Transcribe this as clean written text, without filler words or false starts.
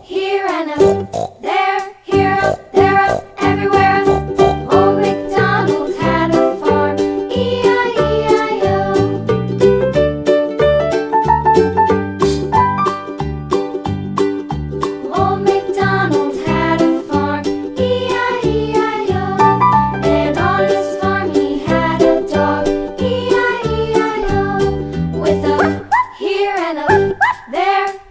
here and a there, here, up, there, up, everywhere. Old MacDonald had a farm, E-I-E-I-O. Old MacDonald had a farm, E-I-E-I-O. And on his farm he had a dog, E-I-E-I-O. With a here and a there.